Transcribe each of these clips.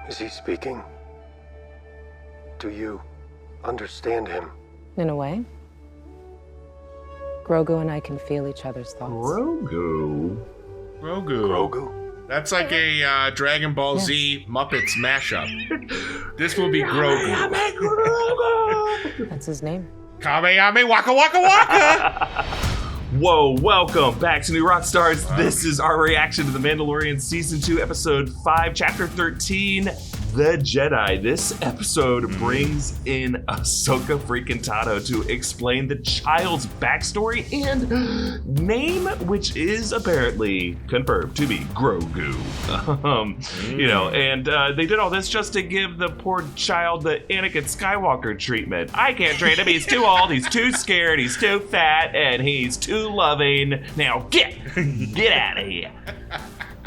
Is he speaking? Do you understand him? In a way. Grogu and I can feel each other's thoughts. Grogu. That's like a Dragon Ball Z Muppets mashup. This will be Grogu. That's his name. Kameyame Waka Waka Waka! Whoa, welcome back to New Rockstars. This is our reaction to The Mandalorian Season 2, Episode 5, Chapter 13, The Jedi. This episode brings in Ahsoka freaking Tano to explain the child's backstory and name, which is apparently confirmed to be Grogu. And they did all this just to give the poor child the Anakin Skywalker treatment. I can't train him. He's too old. He's too scared. He's too fat, and he's too loving. Now get out of here.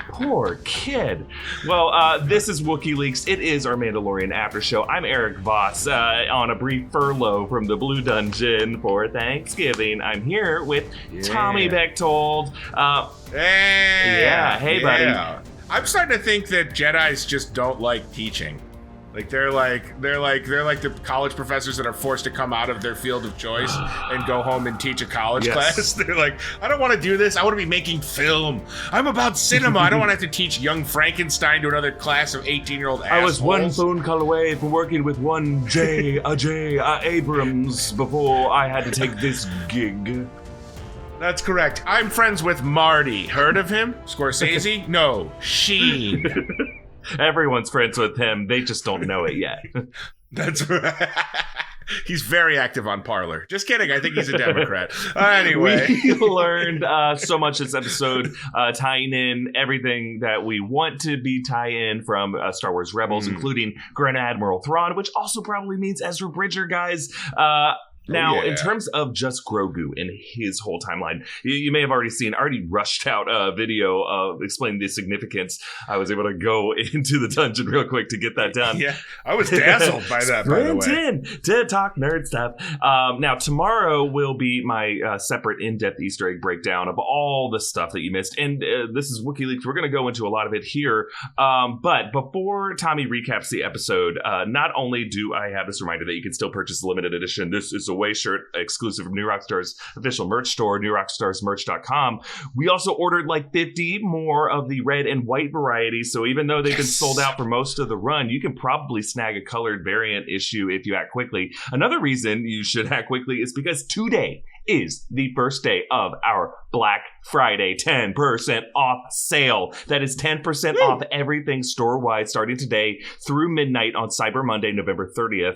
Poor kid. Well, this is Wookieeleaks. It is our Mandalorian after show. I'm Erik Voss on a brief furlough from the Blue Dungeon for Thanksgiving. I'm here with Tommy Bechtold. Hey, buddy. I'm starting to think that Jedis just don't like teaching. Like they're like the college professors that are forced to come out of their field of choice and go home and teach a college class. They're like, I don't want to do this. I want to be making film. I'm about cinema. I don't want to have to teach young Frankenstein to another class of 18-year-old assholes. I was one phone call away from working with one J. Abrams before I had to take this gig. That's correct. I'm friends with Marty. Heard of him? Scorsese? No. Sheen. Everyone's friends with him. They just don't know it yet. That's right. He's very active on Parler. Just kidding. I think he's a Democrat. Anyway. We learned so much this episode, tying in everything that we want to be tie-in from Star Wars Rebels, including Grand Admiral Thrawn, which also probably means Ezra Bridger, guys. Now, in terms of just Grogu and his whole timeline, you may have already rushed out a video of explaining the significance. I was able to go into the dungeon real quick to get that done. Yeah, I was dazzled by that, by the way. In to talk nerd stuff. Now, tomorrow will be my separate in-depth Easter egg breakdown of all the stuff that you missed. And this is Wookieeleaks. We're going to go into a lot of it here. But before Tommy recaps the episode, not only do I have this reminder that you can still purchase the limited edition. This is a Way shirt exclusive from New Rockstars official merch store, newrockstarsmerch.com. We also ordered like 50 more of the red and white varieties, so even though they've been sold out for most of the run, you can probably snag a colored variant issue if you act quickly. Another reason you should act quickly is because today is the first day of our Black Friday 10% off sale. That is 10% off everything store-wide starting today through midnight on Cyber Monday, November 30th.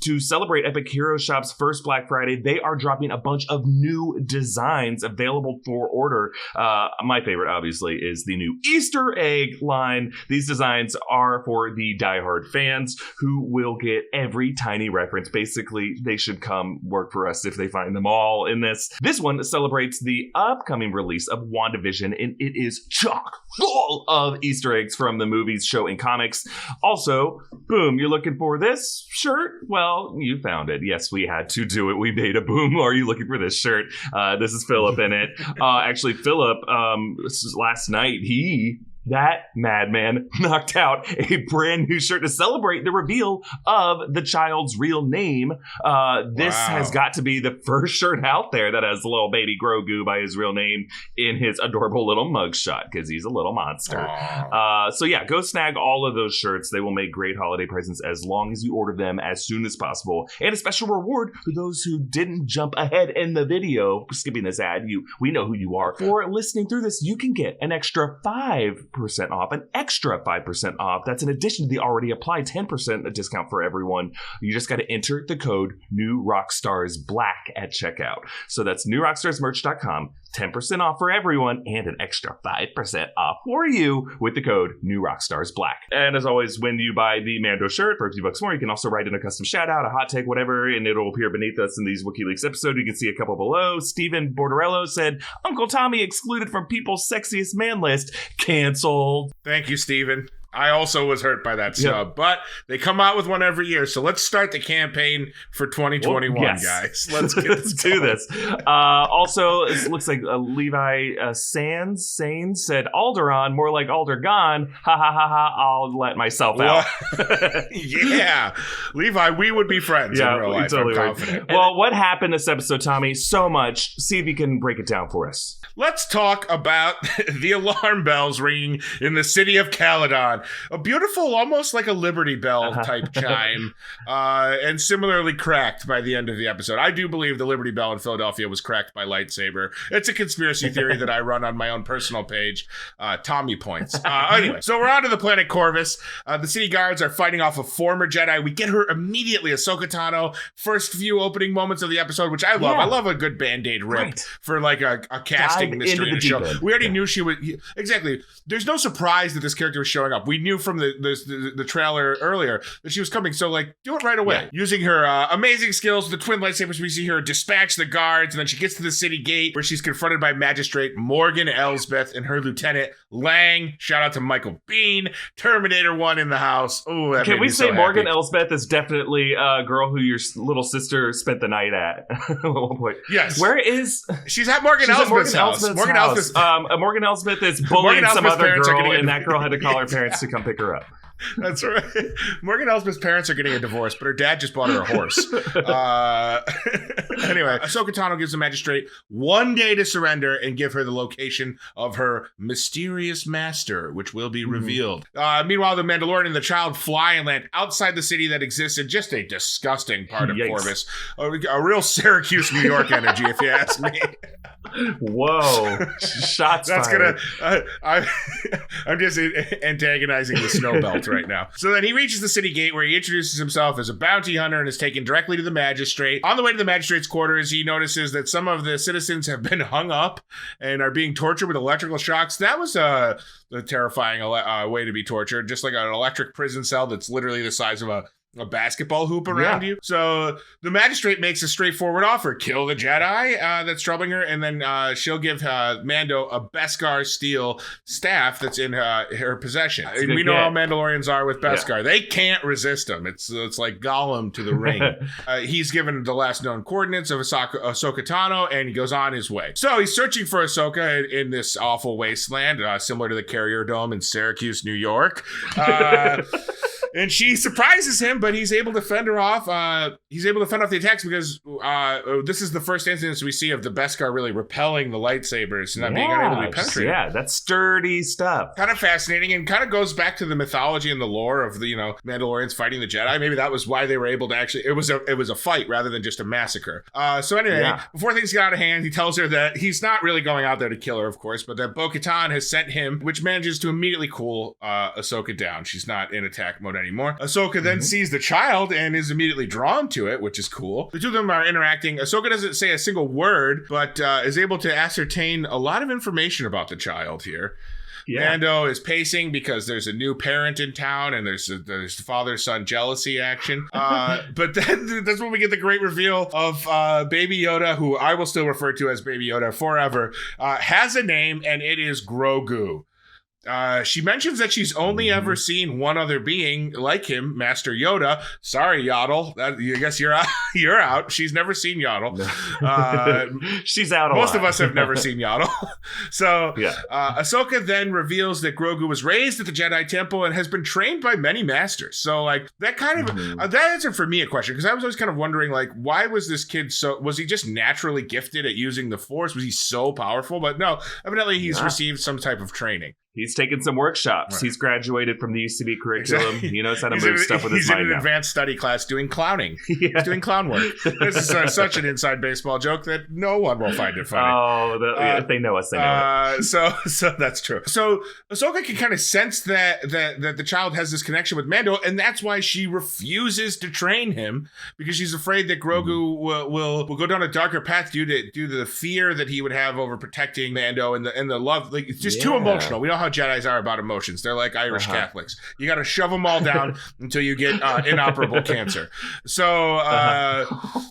To celebrate Epic Hero Shop's first Black Friday, they are dropping a bunch of new designs available for order. My favorite, obviously, is the new Easter egg line. These designs are for the diehard fans who will get every tiny reference. Basically, they should come work for us if they find them all in this. This one celebrates the upcoming release of WandaVision, and it is chock full of Easter eggs from the movies, show, and comics. Also, boom, you're looking for this shirt? Well, you found it. Yes, we had to do it. We made a boom. Are you looking for this shirt? This is Philip in it. Actually, Philip, last night, that madman knocked out a brand new shirt to celebrate the reveal of the child's real name. This has got to be the first shirt out there that has little baby Grogu by his real name in his adorable little mugshot because he's a little monster. So yeah, go snag all of those shirts. They will make great holiday presents as long as you order them as soon as possible. And a special reward for those who didn't jump ahead in the video, skipping this ad, we know who you are. For listening through this, you can get an extra 5% off, an extra 5% off. That's in addition to the already applied 10% discount for everyone. You just got to enter the code New Rockstars Black at checkout. So that's newrockstarsmerch.com. 10% off for everyone and an extra 5% off for you with the code New Rockstars Black. And as always, when you buy the Mando shirt for $50 more, you can also write in a custom shout out, a hot take, whatever, and it'll appear beneath us in these Wookieeleaks episode. You can see a couple below. Steven Borderello said, Uncle Tommy excluded from People's Sexiest Man list. Canceled. Thank you, Steven. I also was hurt by that snub, but they come out with one every year. So let's start the campaign for 2021, guys. Let's do this. Also, it looks like Levi Sains said Alderaan, more like Aldergon. Ha ha ha ha. I'll let myself out. Yeah, Levi, we would be friends in real life. Totally I'm confident. Well, what happened this episode, Tommy? So much. See if you can break it down for us. Let's talk about the alarm bells ringing in the city of Caledon. A beautiful, almost like a Liberty Bell type chime, and similarly cracked by the end of the episode. I do believe the Liberty Bell in Philadelphia was cracked by lightsaber. It's a conspiracy theory that I run on my own personal page, Tommy Points. Anyway, so we're on to the planet Corvus. The city guards are fighting off a former Jedi. We get her immediately, Ahsoka Tano. First few opening moments of the episode, which I love. I love a good Band-Aid rip for like a casting mystery in a show. We already knew she would. Exactly. There's no surprise that this character was showing up. We knew from the trailer earlier that she was coming, so like do it right away. Yeah. Using her amazing skills, the twin lightsabers, we see her dispatch the guards, and then she gets to the city gate where she's confronted by Magistrate Morgan Elsbeth and her lieutenant Lang. Shout out to Michael Biehn, Terminator 1 in the house. Oh, can we say Morgan Elsbeth is definitely a girl who your little sister spent the night at one point? Yes. Where is she's at Morgan Elsbeth's house? Morgan Elsbeth is bullying some other girl, and that girl had to call her parents to come pick her up. That's right. Morgan Elsbeth's parents are getting a divorce, but her dad just bought her a horse. Anyway, Ahsoka Tano gives the magistrate 1 day to surrender and give her the location of her mysterious master, which will be revealed. Meanwhile, the Mandalorian and the child fly and land outside the city that exists in just a disgusting part of Corvus. A real Syracuse, New York energy, if you ask me. Whoa. Shots That's fired. I'm just antagonizing the snow belt right now. So then he reaches the city gate where he introduces himself as a bounty hunter and is taken directly to the magistrate. On the way to the magistrate's quarters, he notices that some of the citizens have been hung up and are being tortured with electrical shocks. That was a terrifying way to be tortured, just like an electric prison cell that's literally the size of a basketball hoop around you. So the magistrate makes a straightforward offer. Kill the Jedi that's troubling her, and then she'll give Mando a Beskar steel staff that's in her possession. We know how Mandalorians are with Beskar. They can't resist them. It's like Gollum to the ring. He's given the last known coordinates of Ahsoka Tano, and he goes on his way. So he's searching for Ahsoka in this awful wasteland, similar to the Carrier Dome in Syracuse, New York. And she surprises him, but he's able to fend her off. He's able to fend off the attacks because this is the first instance we see of the Beskar really repelling the lightsabers and not being unable to be penetrated. Yeah, that's sturdy stuff. Kind of fascinating, and kind of goes back to the mythology and the lore of the Mandalorians fighting the Jedi. Maybe that was why they were able to actually. It was a fight rather than just a massacre. So anyway, before things get out of hand, he tells her that he's not really going out there to kill her, of course, but that Bo-Katan has sent him, which manages to immediately cool Ahsoka down. She's not in attack mode anymore. Ahsoka then sees the child and is immediately drawn to it, which is cool. The two of them are interacting. Ahsoka doesn't say a single word, but is able to ascertain a lot of information about the child here. Yeah. Mando is pacing because there's a new parent in town and there's father-son jealousy action. But then that's when we get the great reveal of Baby Yoda, who I will still refer to as Baby Yoda forever, has a name, and it is Grogu. She mentions that she's only ever seen one other being like him, Master Yoda. Sorry, Yaddle. I guess you're out. You're out. She's never seen Yaddle. She's out. Most of us have never seen Yaddle. So Ahsoka then reveals that Grogu was raised at the Jedi Temple and has been trained by many masters. So like that kind of that answered for me a question, because I was always kind of wondering like, why was this kid was he just naturally gifted at using the Force? Was he so powerful? But no, evidently he's received some type of training. He's taken some workshops. Right. He's graduated from the UCB curriculum. Exactly. He knows how to move stuff with his mind. He's in an advanced study class doing clowning. He's doing clown work. This is such an inside baseball joke that no one will find it funny. Oh, if they know us, they know it. So that's true. So Ahsoka can kind of sense that the child has this connection with Mando, and that's why she refuses to train him, because she's afraid that Grogu will go down a darker path due to the fear that he would have over protecting Mando and the love. Like, it's just too emotional. We know how Jedis are about emotions. They're like Irish Catholics. You got to shove them all down until you get inoperable cancer. So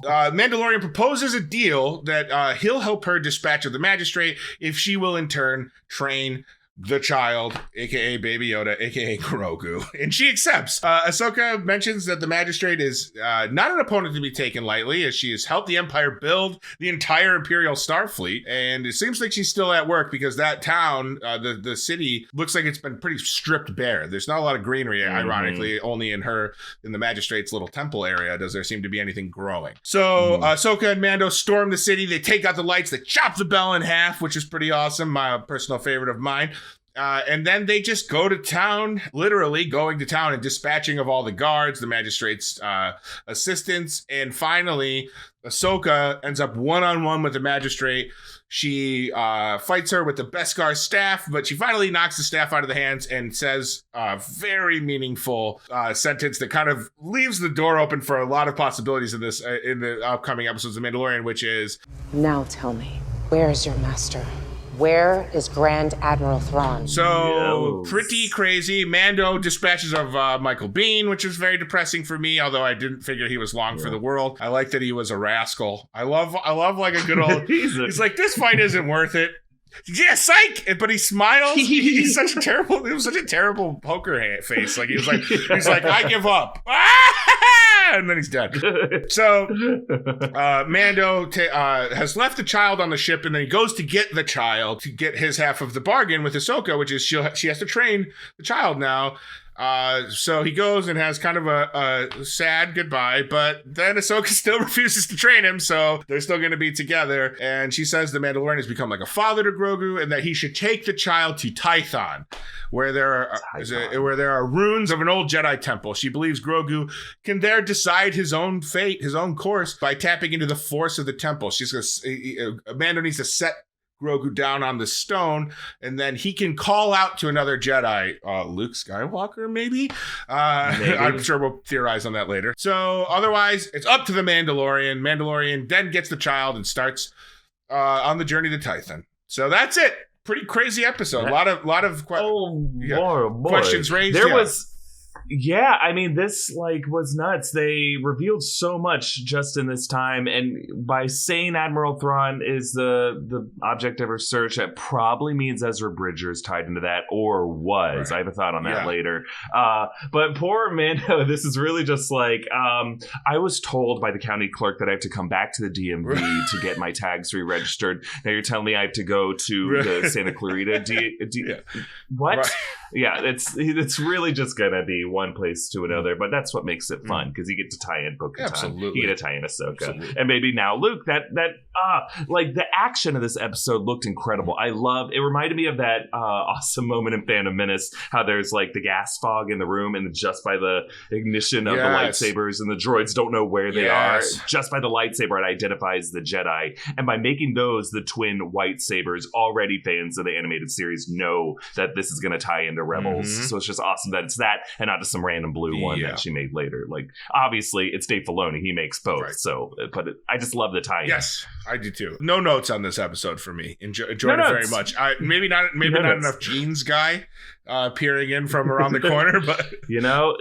Mandalorian proposes a deal that he'll help her dispatch of the magistrate if she will in turn train the child, aka Baby Yoda, aka Grogu, and she accepts. Ahsoka mentions that the Magistrate is not an opponent to be taken lightly, as she has helped the Empire build the entire Imperial Starfleet, and it seems like she's still at work because that town, the city, looks like it's been pretty stripped bare. There's not a lot of greenery, ironically. Only in the Magistrate's little temple area does there seem to be anything growing. So Ahsoka and Mando storm the city. They take out the lights. They chop the bell in half, which is pretty awesome. My personal favorite of mine. And then they just go to town, literally going to town and dispatching of all the guards, the Magistrate's assistants. And finally, Ahsoka ends up one-on-one with the Magistrate. She fights her with the Beskar staff, but she finally knocks the staff out of the hands and says a very meaningful sentence that kind of leaves the door open for a lot of possibilities in this in the upcoming episodes of Mandalorian, which is, Now tell me, where is your master? Where is Grand Admiral Thrawn? so pretty crazy. Mando dispatches of Michael Biehn, which was very depressing for me, although I didn't figure he was long for the world. I like that he was a rascal. I love like a good old, he's like, this fight isn't worth it. Yeah, psych! But he smiles. He's such a terrible, it was such a terrible poker face. Like, he's like, I give up. And then he's dead. So Mando has left the child on the ship, and then he goes to get the child to get his half of the bargain with Ahsoka, which is she has to train the child now. So he goes and has kind of a sad goodbye, but then Ahsoka still refuses to train him, so they're still going to be together. And she says the Mandalorian has become like a father to Grogu, and that he should take the child to Tython, where there are ruins of an old Jedi Temple. She believes Grogu can there decide his own fate, his own course, by tapping into the force of the temple. Mando needs to set Grogu down on the stone, and then he can call out to another Jedi, Luke Skywalker, maybe? I'm sure we'll theorize on that later. So otherwise, it's up to the Mandalorian. Mandalorian then gets the child and starts on the journey to Tython. So that's it. Pretty crazy episode. A lot of questions raised. I mean, this was nuts. They revealed so much just in this time, and by saying Admiral Thrawn is the object of her search, that probably means Ezra Bridger is tied into that, or was. Right. I have a thought on that later. But poor Mando, this is really just I was told by the county clerk that I have to come back to the DMV to get my tags re-registered. Now you're telling me I have to go to the Santa Clarita what? Right. Yeah, it's really just gonna be one place to another, but that's what makes it fun, because you get to tie in Bo-Katan, you get to tie in Ahsoka, and maybe now Luke. The action of this episode looked incredible. I love it. Reminded me of that awesome moment in Phantom Menace, how there's the gas fog in the room, and just by the ignition of the lightsabers, and the droids don't know where they are. Just by the lightsaber, it identifies the Jedi, and by making those the twin white sabers, already fans of the animated series know that this is going to tie into Rebels. So it's just awesome that it's that and not just some random blue one that she made later. Obviously it's Dave Filoni, he makes both, right. So but I just love the tie-in. Yes, I do too. No notes on this episode for me. Enjoyed it very much. Maybe not enough Jeans guy peering in from around the corner, but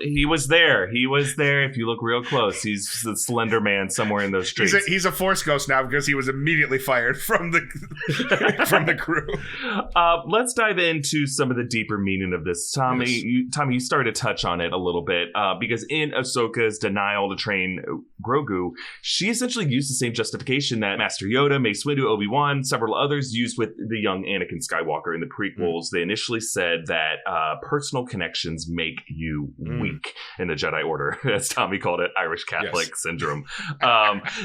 he was there. If you look real close, he's the Slender Man somewhere in those streets. He's a Force ghost now, because he was immediately fired from the crew. Let's dive into some of the deeper meaning of this. Tommy, you started to touch on it a little bit, because in Ahsoka's denial to train Grogu, she essentially used the same justification that Master Yoda, Mace Windu, Obi-Wan, several others used with the young Anakin Skywalker in the prequels. They initially said that personal connections make you weak in the Jedi Order, as Tommy called it, Irish Catholic syndrome.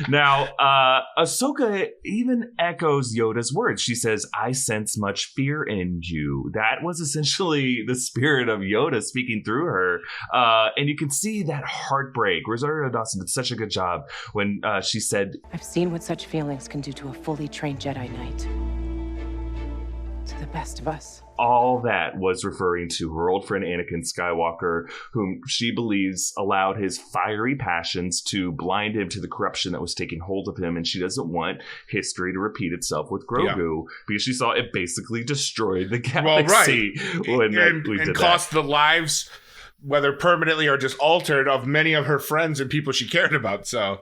Now, Ahsoka even echoes Yoda's words. She says, "I sense much fear in you." That was essentially the spirit of Yoda speaking through her. And you can see that heartbreak. Rosario Dawson did such a good job when she said, "I've seen what such feelings can do to a fully trained Jedi Knight. To the best of us." All that was referring to her old friend Anakin Skywalker, whom she believes allowed his fiery passions to blind him to the corruption that was taking hold of him, and she doesn't want history to repeat itself with Grogu, because she saw it basically destroyed the galaxy. And cost the lives, whether permanently or just altered, of many of her friends and people she cared about. So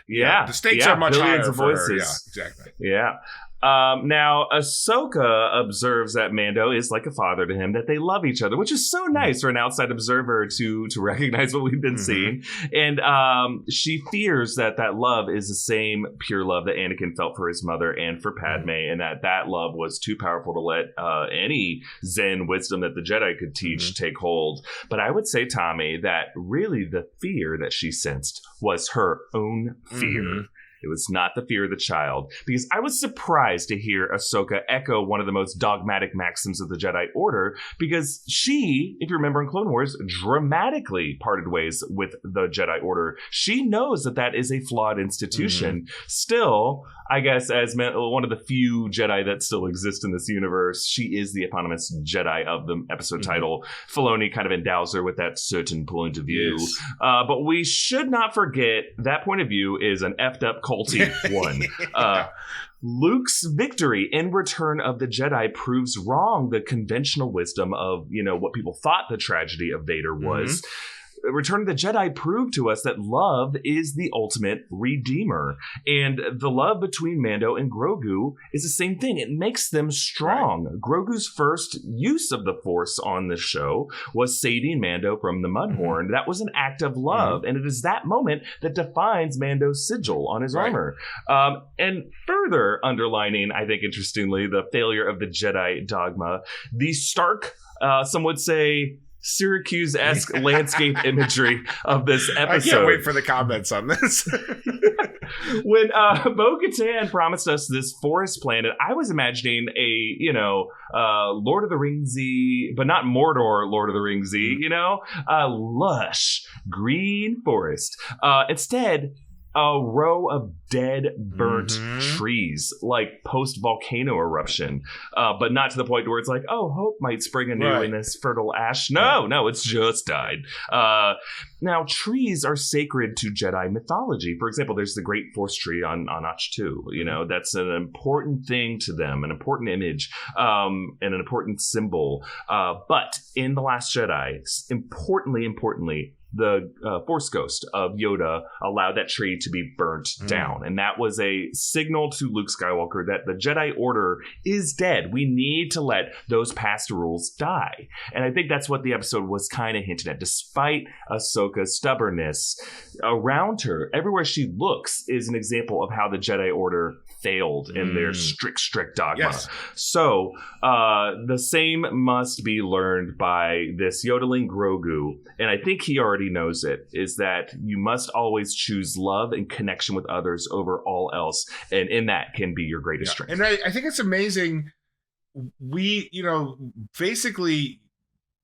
the stakes are much higher for her. Yeah, exactly. Yeah. Now, Ahsoka observes that Mando is like a father to him, that they love each other, which is so nice for an outside observer to recognize what we've been seeing. And she fears that love is the same pure love that Anakin felt for his mother and for Padme, and that love was too powerful to let any Zen wisdom that the Jedi could teach take hold. But I would say, Tommy, that really the fear that she sensed was her own fear. It was not the fear of the child, because I was surprised to hear Ahsoka echo one of the most dogmatic maxims of the Jedi Order, because she, if you remember in Clone Wars, dramatically parted ways with the Jedi Order. She knows that is a flawed institution. Still, I guess as one of the few Jedi that still exist in this universe, she is the eponymous Jedi of the episode title. Filoni kind of endows her with that certain point of view. Yes. But we should not forget that point of view is an effed up culty one. Luke's victory in Return of the Jedi proves wrong the conventional wisdom of, what people thought the tragedy of Vader was. Return of the Jedi proved to us that love is the ultimate redeemer. And the love between Mando and Grogu is the same thing. It makes them strong. Right. Grogu's first use of the Force on the show was saving Mando from the Mudhorn. That was an act of love. And it is that moment that defines Mando's sigil on his armor. And further underlining, I think, interestingly, the failure of the Jedi dogma, the stark, some would say, Syracuse-esque landscape imagery of this episode. I can't wait for the comments on this. When Bo-Katan promised us this forest planet, I was imagining a, Lord of the Ringsy, but not Mordor Lord of the Ringsy, a lush green forest. Instead, a row of dead, burnt trees, like post-volcano eruption, but not to the point where it's like, oh, hope might spring anew in this fertile ash. No, it's just died. Now, trees are sacred to Jedi mythology. For example, there's the Great Force Tree on Ahch-To. That's an important thing to them, an important image, and an important symbol. But in The Last Jedi, importantly, the Force Ghost of Yoda allowed that tree to be burnt down. And that was a signal to Luke Skywalker that the Jedi Order is dead. We need to let those past rules die. And I think that's what the episode was kind of hinting at. Despite Ahsoka's stubbornness, around her, everywhere she looks, is an example of how the Jedi Order failed in their strict dogma. Yes. So the same must be learned by this yodeling Grogu. And I think he already knows it, is that you must always choose love and connection with others over all else, and in that can be your greatest strength. And I think it's amazing. We, basically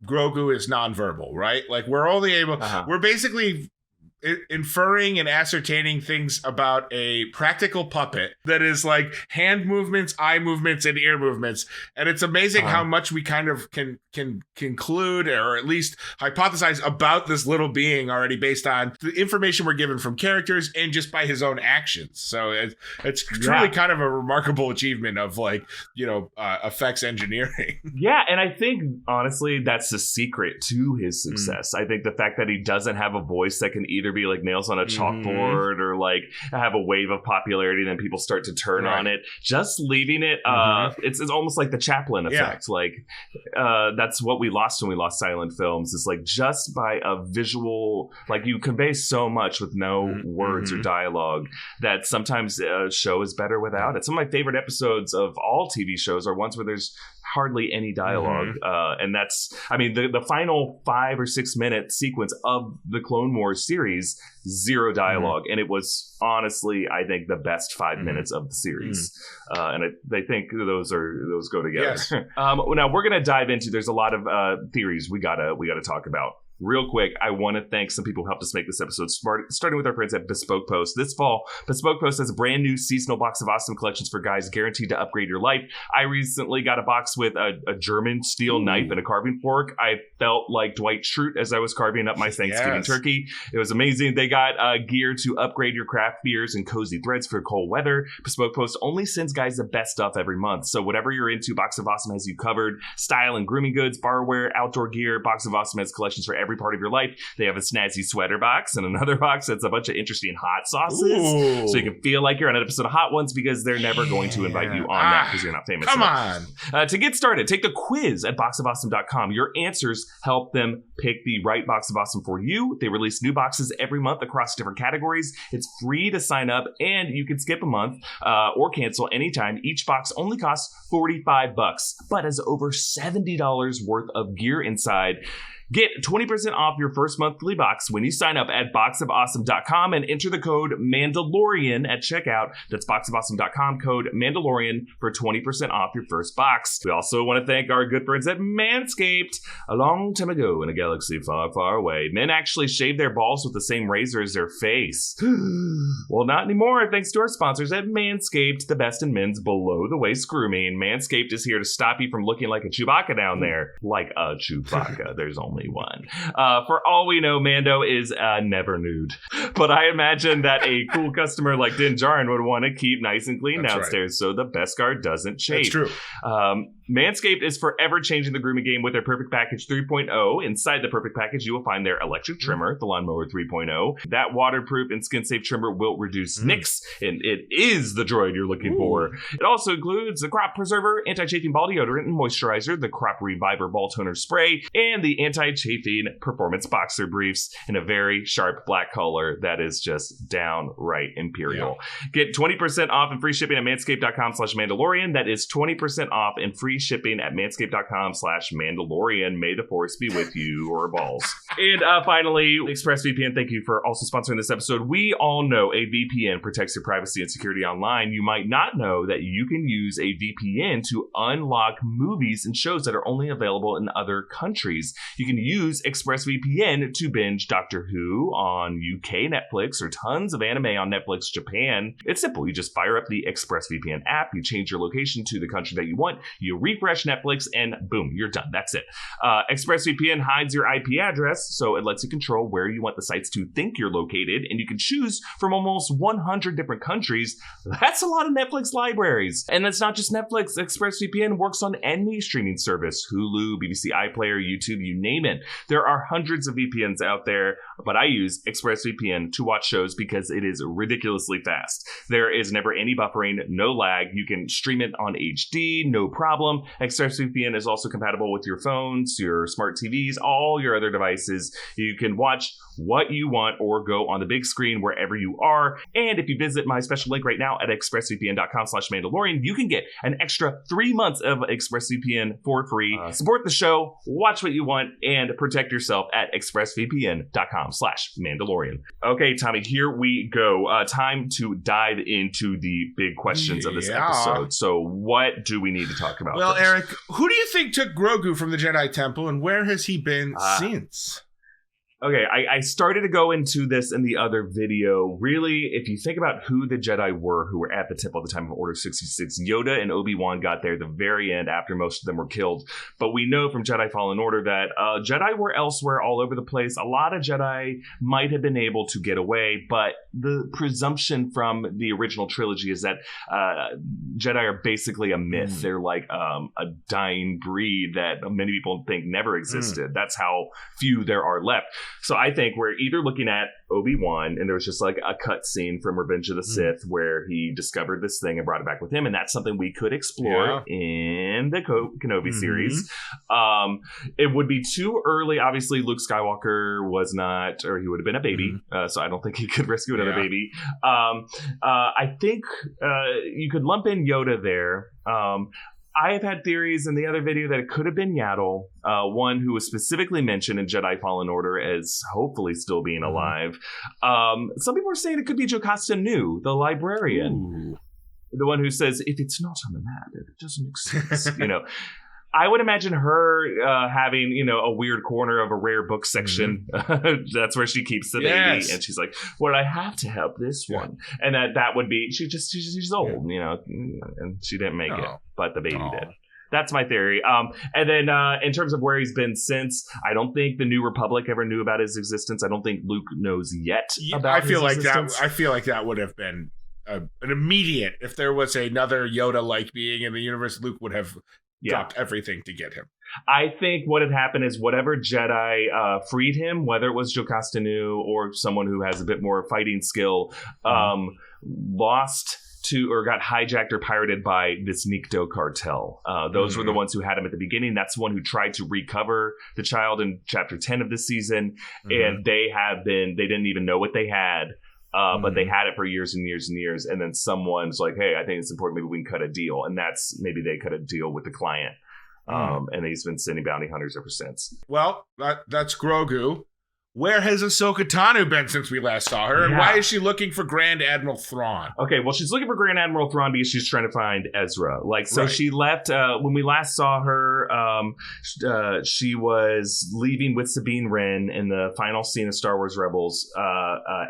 Grogu is nonverbal, right? Like we're only able, we're basically inferring and ascertaining things about a practical puppet that is like hand movements, eye movements, and ear movements. And it's amazing how much we kind of can conclude or at least hypothesize about this little being already based on the information we're given from characters and just by his own actions. So it's truly kind of a remarkable achievement of effects engineering. Yeah. And I think honestly, that's the secret to his success. I think the fact that he doesn't have a voice that can either be like nails on a chalkboard or like have a wave of popularity and then people start to turn on it, just leaving it it's almost like the Chaplin effect. Like that's what we lost when we lost silent films. It's like just by a visual, like you convey so much with no words or dialogue that sometimes a show is better without it. Some of my favorite episodes of all TV shows are ones where there's hardly any dialogue. And that's, the final 5 or 6 minute sequence of the Clone Wars series, zero dialogue. And it was honestly, I think, the best 5 minutes of the series. And I think those go together. Yes. Now we're going to dive into, there's a lot of theories we gotta talk about. Real quick, I want to thank some people who helped us make this episode, starting with our friends at Bespoke Post. This fall, Bespoke Post has a brand new seasonal box of awesome collections for guys guaranteed to upgrade your life. I recently got a box with a German steel knife and a carving fork. I felt like Dwight Schrute as I was carving up my Thanksgiving turkey. It was amazing. They got gear to upgrade your craft beers and cozy threads for cold weather. Bespoke Post only sends guys the best stuff every month. So whatever you're into, Box of Awesome has you covered. Style and grooming goods, barware, outdoor gear. Box of Awesome has collections for every every part of your life. They have a snazzy sweater box and another box that's a bunch of interesting hot sauces. Ooh. So you can feel like you're on an episode of Hot Ones because they're never going to invite you on that because you're not famous. Come enough. on. To get started, take the quiz at boxofawesome.com. Your answers help them pick the right box of awesome for you. They release new boxes every month across different categories. It's free to sign up, and you can skip a month or cancel anytime. Each box only costs $45, but has over $70 worth of gear inside. Get 20% off your first monthly box when you sign up at boxofawesome.com and enter the code Mandalorian at checkout. That's boxofawesome.com, code Mandalorian for 20% off your first box. We also want to thank our good friends at Manscaped. A long time ago in a galaxy far, far away, men actually shaved their balls with the same razor as their face. Well, not anymore, thanks to our sponsors at Manscaped, the best in men's below-the-waist grooming. Manscaped is here to stop you from looking like a Chewbacca down there. Like a Chewbacca. There's only one. For all we know, Mando is never nude. But I imagine that a cool customer like Din Djarin would want to keep nice and clean downstairs so the Beskar doesn't chafe. That's true. Manscaped is forever changing the grooming game with their Perfect Package 3.0. Inside the Perfect Package, you will find their electric trimmer, the Lawnmower 3.0. That waterproof and skin-safe trimmer will reduce nicks, and it is the droid you're looking for. It also includes the Crop Preserver, Anti-Chafing Ball Deodorant and Moisturizer, the Crop Reviver Ball Toner Spray, and the Anti-Chafing Performance Boxer Briefs in a very sharp black color that is just downright imperial. Yeah. Get 20% off and free shipping at manscaped.com/Mandalorian. That is 20% off and free shipping at manscaped.com/Mandalorian. May the force be with you, or balls. And finally, ExpressVPN, thank you for also sponsoring this episode. We all know a VPN protects your privacy and security online. You might not know that you can use a VPN to unlock movies and shows that are only available in other countries. You can use ExpressVPN to binge Doctor Who on UK Netflix or tons of anime on Netflix Japan. It's simple. You just fire up the ExpressVPN app, you change your location to the country that you want, you refresh Netflix, and boom, you're done. That's it. ExpressVPN hides your IP address, so it lets you control where you want the sites to think you're located, and you can choose from almost 100 different countries. That's a lot of Netflix libraries. And that's not just Netflix. ExpressVPN works on any streaming service, Hulu, BBC iPlayer, YouTube, you name it. There are hundreds of VPNs out there, but I use ExpressVPN to watch shows because it is ridiculously fast. There is never any buffering, no lag. You can stream it on HD, no problem. ExpressVPN is also compatible with your phones, your smart TVs, all your other devices. You can watch what you want or go on the big screen wherever you are. And if you visit my special link right now at expressvpn.com/Mandalorian, you can get an extra 3 months of ExpressVPN for free. Support the show, watch what you want, and protect yourself at expressvpn.com/Mandalorian. Okay, Tommy, here we go. Time to dive into the big questions of this episode. So what do we need to talk about? Well, first? Erik, who do you think took Grogu from the Jedi Temple, and where has he been since? Okay, I started to go into this in the other video. Really, if you think about who the Jedi were who were at the temple at the time of Order 66, Yoda and Obi-Wan got there at the very end after most of them were killed. But we know from Jedi Fallen Order that Jedi were elsewhere all over the place. A lot of Jedi might have been able to get away, but the presumption from the original trilogy is that Jedi are basically a myth. They're like a dying breed that many people think never existed. That's how few there are left. So I think we're either looking at Obi-Wan, and there was just like a cut scene from Revenge of the Sith where he discovered this thing and brought it back with him, and that's something we could explore in the Kenobi series. It would be too early. Obviously, Luke Skywalker was not, or he would have been a baby, so I don't think he could rescue another baby. I think you could lump in Yoda there. I have had theories in the other video that it could have been Yaddle, one who was specifically mentioned in Jedi Fallen Order as hopefully still being alive. Some people are saying it could be Jocasta Nu, the librarian. The one who says, if it's not on the map, it doesn't exist. I would imagine her having, a weird corner of a rare book section. That's where she keps the baby. And she's like, well, I have to help this one. And that would be, she's old, and she didn't make it, but the baby did. That's my theory. And then in terms of where he's been since, I don't think the New Republic ever knew about his existence. I don't think Luke knows yet about his existence. I feel like that would have been an immediate, if there was another Yoda-like being in the universe, Luke would have dropped everything to get him. I think what had happened is whatever Jedi freed him, whether it was Jocasta Nu or someone who has a bit more fighting skill, lost to or got hijacked or pirated by this Nikto cartel. Those were the ones who had him at the beginning. That's the one who tried to recover the child in chapter 10 of this season. And they didn't even know what they had. But they had it for years and years and years. And then someone's like, hey, I think it's important. Maybe we can cut a deal. And maybe they cut a deal with the client. And he's been sending bounty hunters ever since. Well, that's Grogu. Where has Ahsoka Tano been since we last saw her? And why is she looking for Grand Admiral Thrawn? Okay, well, she's looking for Grand Admiral Thrawn because she's trying to find Ezra. She left, when we last saw her, she was leaving with Sabine Wren in the final scene of Star Wars Rebels.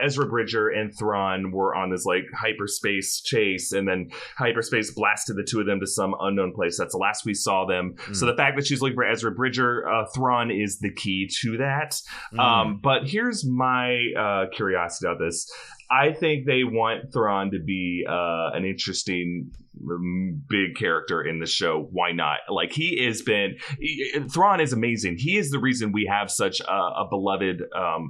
Ezra Bridger and Thrawn were on this, hyperspace chase, and then hyperspace blasted the two of them to some unknown place. That's the last we saw them. So the fact that she's looking for Ezra Bridger, Thrawn is the key to that. But here's my curiosity about this. I think they want Thrawn to be an interesting big character in the show. Why not? Thrawn is amazing. He is the reason we have such a beloved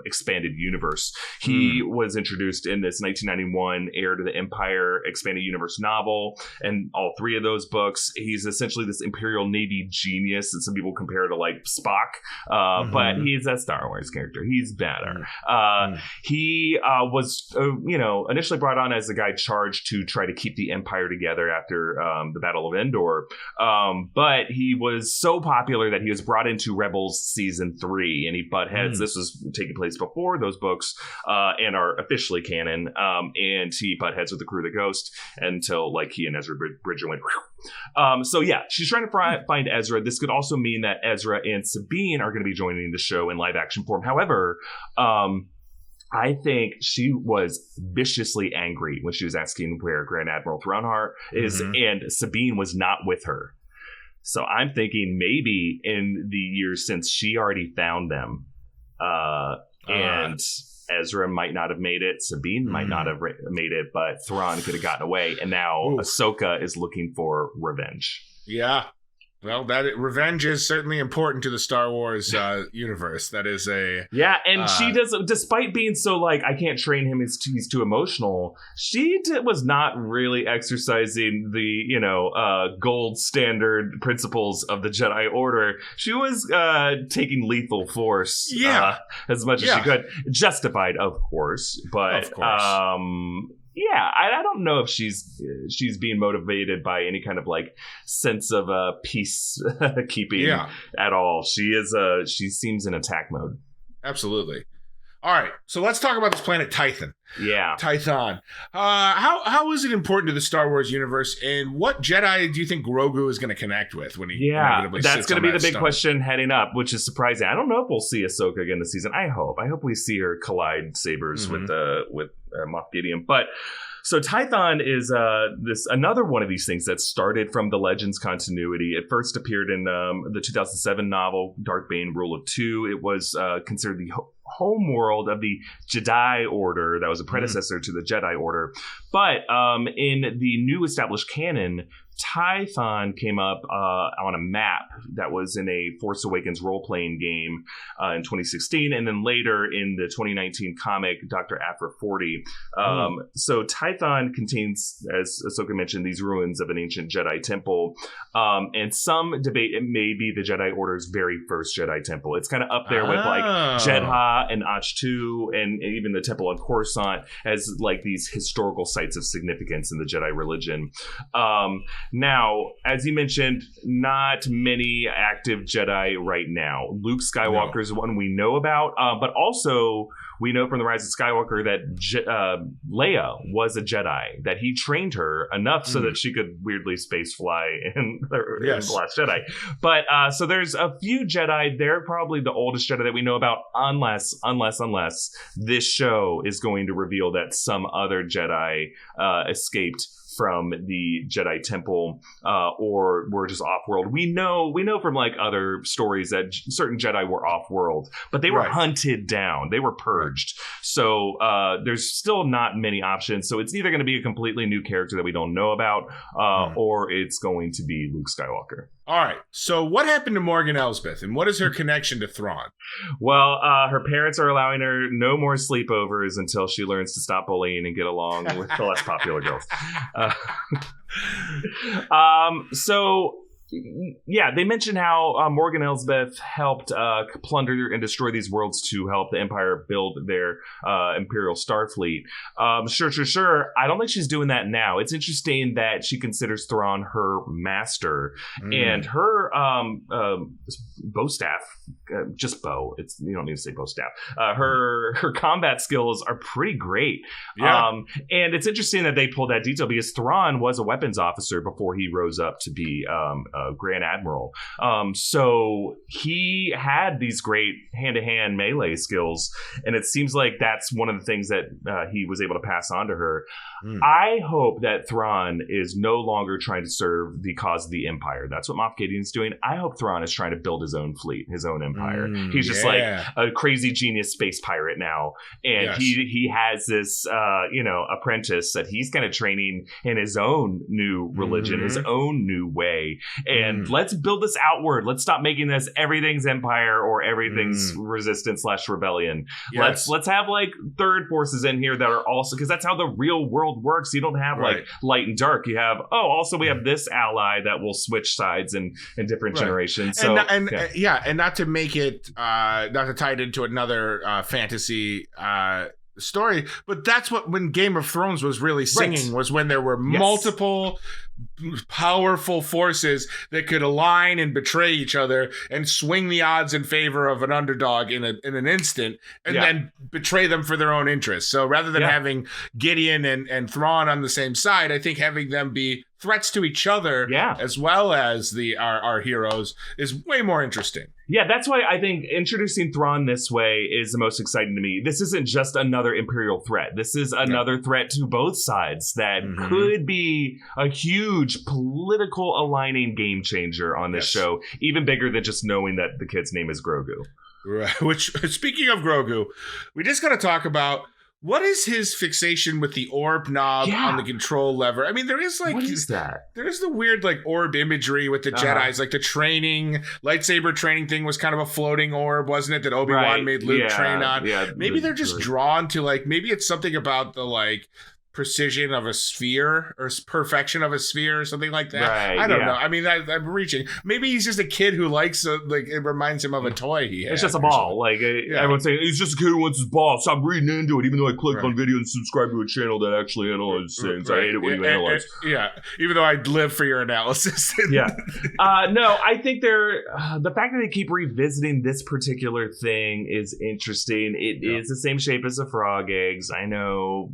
expanded universe. He was introduced in this 1991 Heir to the Empire expanded universe novel, and all three of those books. He's essentially this Imperial Navy genius that some people compare to Spock, but he's a Star Wars character. He's better. He was initially brought on as the guy charged to try to keep the Empire together after the Battle of Endor. But he was so popular that he was brought into Rebels Season 3, and he butt heads. This was taking place before those books and are officially canon. And he butt heads with the crew of the Ghost until he and Ezra Bridger went. She's trying to find Ezra. This could also mean that Ezra and Sabine are going to be joining the show in live action form. However, I think she was viciously angry when she was asking where Grand Admiral Thrawn is, and Sabine was not with her. So I'm thinking maybe in the years since she already found them, and Ezra might not have made it, Sabine might not have made it, but Thrawn could have gotten away, and now Ahsoka is looking for revenge. Yeah. Well, revenge is certainly important to the Star Wars universe. That is she does, despite being so I can't train him, he's too emotional. She was not really exercising the gold standard principles of the Jedi Order. She was taking lethal force, as much as she could, justified, of course, but of course. I don't know if she's being motivated by any kind of sense of peacekeeping at all. She seems in attack mode. Absolutely. All right, so let's talk about this planet Tython. Yeah. Tython. How is it important to the Star Wars universe, and what Jedi do you think Grogu is going to connect with when he inevitably that's going to be the big stone? question heading up, which is surprising. I don't know if we'll see Ahsoka again this season. I hope we see her collide sabers with Moff Gideon. But so Tython is another one of these things that started from the Legends continuity. It first appeared in the 2007 novel Dark Bane Rule of Two. It was considered the home world of the Jedi Order that was a predecessor to the Jedi Order. But in the new established canon, Tython came up on a map that was in a Force Awakens role-playing game in 2016, and then later in the 2019 comic Dr. Aphra 40. So Tython contains, as Ahsoka mentioned, these ruins of an ancient Jedi Temple, and some debate it may be the Jedi Order's very first Jedi Temple. It's kind of up there with Jedha and Ahch-To, and even the Temple on Coruscant as these historical sites of significance in the Jedi religion. Now, as you mentioned, not many active Jedi right now. Luke Skywalker is one we know about, but also we know from The Rise of Skywalker that Leia was a Jedi, that he trained her enough so that she could weirdly space fly in The Last Jedi. But so there's a few Jedi. They're probably the oldest Jedi that we know about, unless this show is going to reveal that some other Jedi escaped from the Jedi Temple, or were just off-world. We know from other stories that certain Jedi were off-world, but they were hunted down. They were purged. So there's still not many options. So it's either going to be a completely new character that we don't know about, or it's going to be Luke Skywalker. All right. So what happened to Morgan Elsbeth, and what is her connection to Thrawn? Well, her parents are allowing her no more sleepovers until she learns to stop bullying and get along with the less popular girls. So yeah, they mentioned how Morgan Elsbeth helped plunder and destroy these worlds to help the Empire build their Imperial Starfleet. Sure. I don't think she's doing that now. It's interesting that she considers Thrawn her master, and her bow staff, just bow. You don't need to say bow staff. Her combat skills are pretty great. Yeah. And it's interesting that they pulled that detail because Thrawn was a weapons officer before he rose up to be Grand Admiral. So he had these great hand-to-hand melee skills, and it seems like that's one of the things that he was able to pass on to her. I hope that Thrawn is no longer trying to serve the cause of the Empire. That's what Moff Gideon's doing. I hope Thrawn is trying to build his own fleet, his own empire. He's just like a crazy genius space pirate now, and he has this apprentice that he's kind of training in his own new religion, his own new way. And let's build this outward. Let's stop making this everything's Empire or everything's resistance / rebellion. Yes. Let's have like third forces in here that are also, because that's how the real world works. You don't have like light and dark. You have also we have this ally that will switch sides in different generations. So and not to make it not to tie it into another fantasy story, but that's what when Game of Thrones was really singing was when there were multiple powerful forces that could align and betray each other and swing the odds in favor of an underdog in an instant and then betray them for their own interests. So rather than having Gideon and Thrawn on the same side, I think having them be threats to each other as well as our heroes is way more interesting. Yeah, that's why I think introducing Thrawn this way is the most exciting to me. This isn't just another Imperial threat. This is another threat to both sides that could be a huge political aligning game changer on this show, even bigger than just knowing that the kid's name is Grogu. Right. Which, speaking of Grogu, we just got to talk about what is his fixation with the orb knob on the control lever? I mean, there is like... What is that? There is the weird like orb imagery with the Jedis, like the training, lightsaber training thing was kind of a floating orb, wasn't it? That Obi-Wan made Luke train on. Yeah, maybe they're just drawn to like, maybe it's something about the like precision of a sphere or perfection of a sphere or something like that. Right, I don't know. I mean, I'm reaching. Maybe he's just a kid who likes like it reminds him of a toy he had. It's just a ball. Like everyone's saying, he's just a kid who wants his ball. Stop reading into it. Even though I clicked on video and subscribed to a channel that actually analyzes things. I hate it when you analyze. Even though I live for your analysis. No, I think the fact that they keep revisiting this particular thing is interesting. It is the same shape as the frog eggs. I know.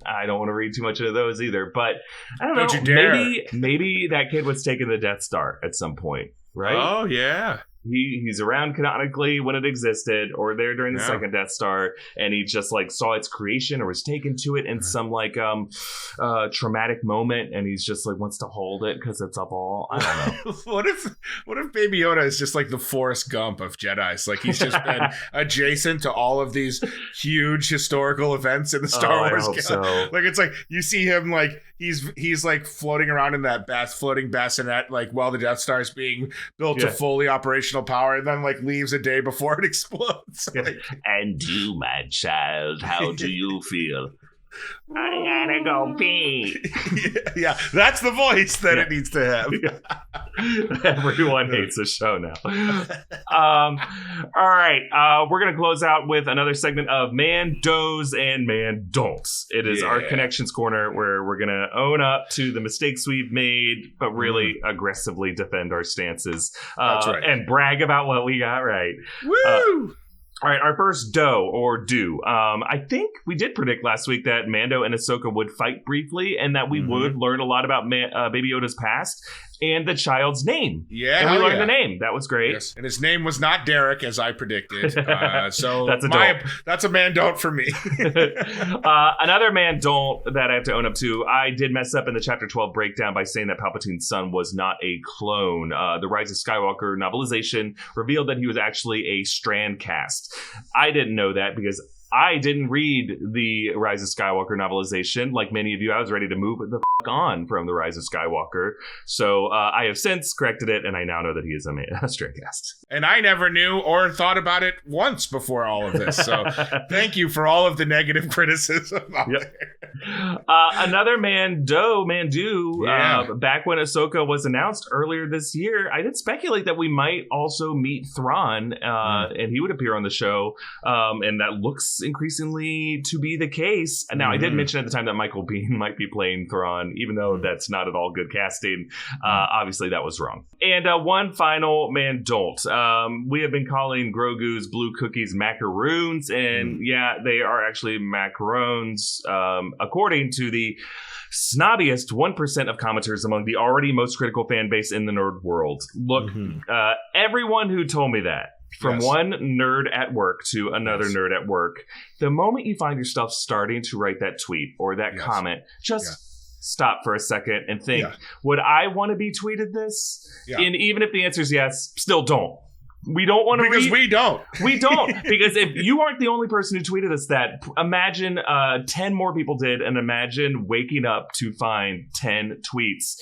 I don't want to read too much into those either, but I don't know. You dare. Maybe that kid was taking the Death Star at some point, right? Oh yeah. He's around canonically when it existed, or there during the second Death Star, and he just like saw its creation or was taken to it in some like traumatic moment, and he's just like wants to hold it because it's a ball. I don't know. What if Baby Yoda is just like the Forrest Gump of Jedis? Like he's just been adjacent to all of these huge historical events in the Star Wars. I hope so. Like it's like you see him like he's like floating around in that floating bassinet like while the Death Star is being built to fully operational power, and then like leaves a day before it explodes. Like, and you, my child, how do you feel? I gotta go pee. Yeah, that's the voice that it needs to have. Everyone hates the show now. All right, we're gonna close out with another segment of Man Does and Man Don'ts. It is our Connections Corner, where we're gonna own up to the mistakes we've made, but really aggressively defend our stances. That's right. And brag about what we got right. Woo! All right, our first do. I think we did predict last week that Mando and Ahsoka would fight briefly, and that we would learn a lot about Baby Yoda's past and the child's name. Yeah, and we learned the name. That was great. Yes. And his name was not Derek, as I predicted. So that's a man don't for me. Another man don't that I have to own up to. I did mess up in the Chapter 12 breakdown by saying that Palpatine's son was not a clone. The Rise of Skywalker novelization revealed that he was actually a strand cast. I didn't know that because I didn't read the Rise of Skywalker novelization. Like many of you, I was ready to move the on from the Rise of Skywalker. So I have since corrected it, and I now know that he is a straight cast. And I never knew or thought about it once before all of this. So thank you for all of the negative criticism out there. Another Mandu, back when Ahsoka was announced earlier this year, I did speculate that we might also meet Thrawn, and he would appear on the show, and that looks increasingly to be the case. Now, I did mention at the time that Michael Biehn might be playing Thrawn, even though that's not at all good casting. Obviously, that was wrong. And one final Mandolt. We have been calling Grogu's blue cookies macaroons, and they are actually macarons, according to the snobbiest 1% of commenters among the already most critical fan base in the nerd world. Look, everyone who told me that, from one nerd at work to another nerd at work, the moment you find yourself starting to write that tweet or that comment, just stop for a second and think, would I want to be tweeted this? And even if the answer is yes, still don't. We don't want to because we don't. We don't. Because if you aren't the only person who tweeted us that, imagine 10 more people did, and imagine waking up to find 10 tweets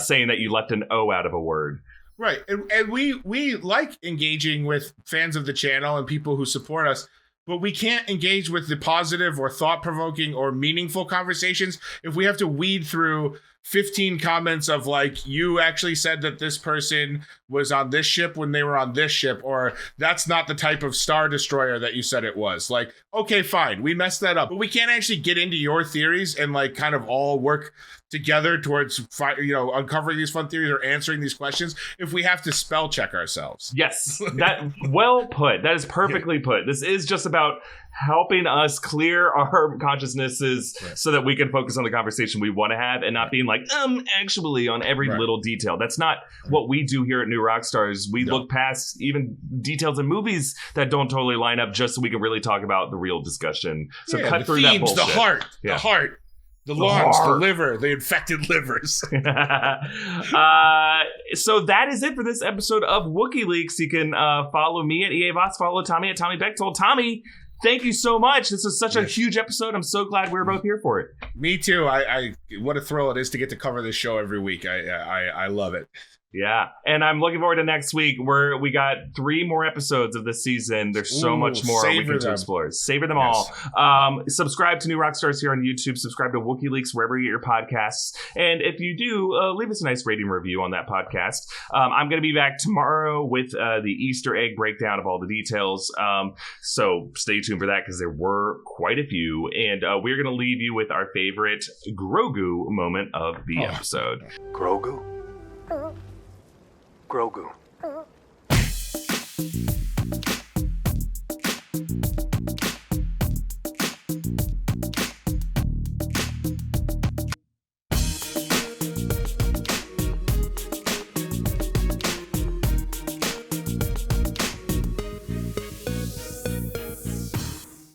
saying that you left an O out of a word. Right. And we like engaging with fans of the channel and people who support us, but we can't engage with the positive or thought-provoking or meaningful conversations if we have to weed through 15 comments of like, you actually said that this person was on this ship when they were on this ship, or that's not the type of Star Destroyer that you said it was. Like, okay, fine, we messed that up, but we can't actually get into your theories and like kind of all work together towards, uncovering these fun theories or answering these questions if we have to spell check ourselves. Yes, that well put. That is perfectly put. This is just about helping us clear our consciousnesses so that we can focus on the conversation we want to have and not being like, actually on every little detail. That's not what we do here at New Rockstars. We look past even details in movies that don't totally line up just so we can really talk about the real discussion. So cut through themes, that bullshit. The heart. The lungs, the liver, the infected livers. So that is it for this episode of Wookieeleaks. You can follow me at EA Voss, follow Tommy at Tommy Bechtold. Tommy, thank you so much. This was such a huge episode. I'm so glad we were both here for it. Me too. I what a thrill it is to get to cover this show every week. I love it. Yeah, and I'm looking forward to next week where we got 3 more episodes of this season. There's so much more we can explore. Savor them all. Subscribe to New Rockstars here on YouTube. Subscribe to Wookieeleaks wherever you get your podcasts. And if you do, leave us a nice rating review on that podcast. I'm going to be back tomorrow with the Easter egg breakdown of all the details. So stay tuned for that because there were quite a few. And we're going to leave you with our favorite Grogu moment of the episode. Grogu? Grogu.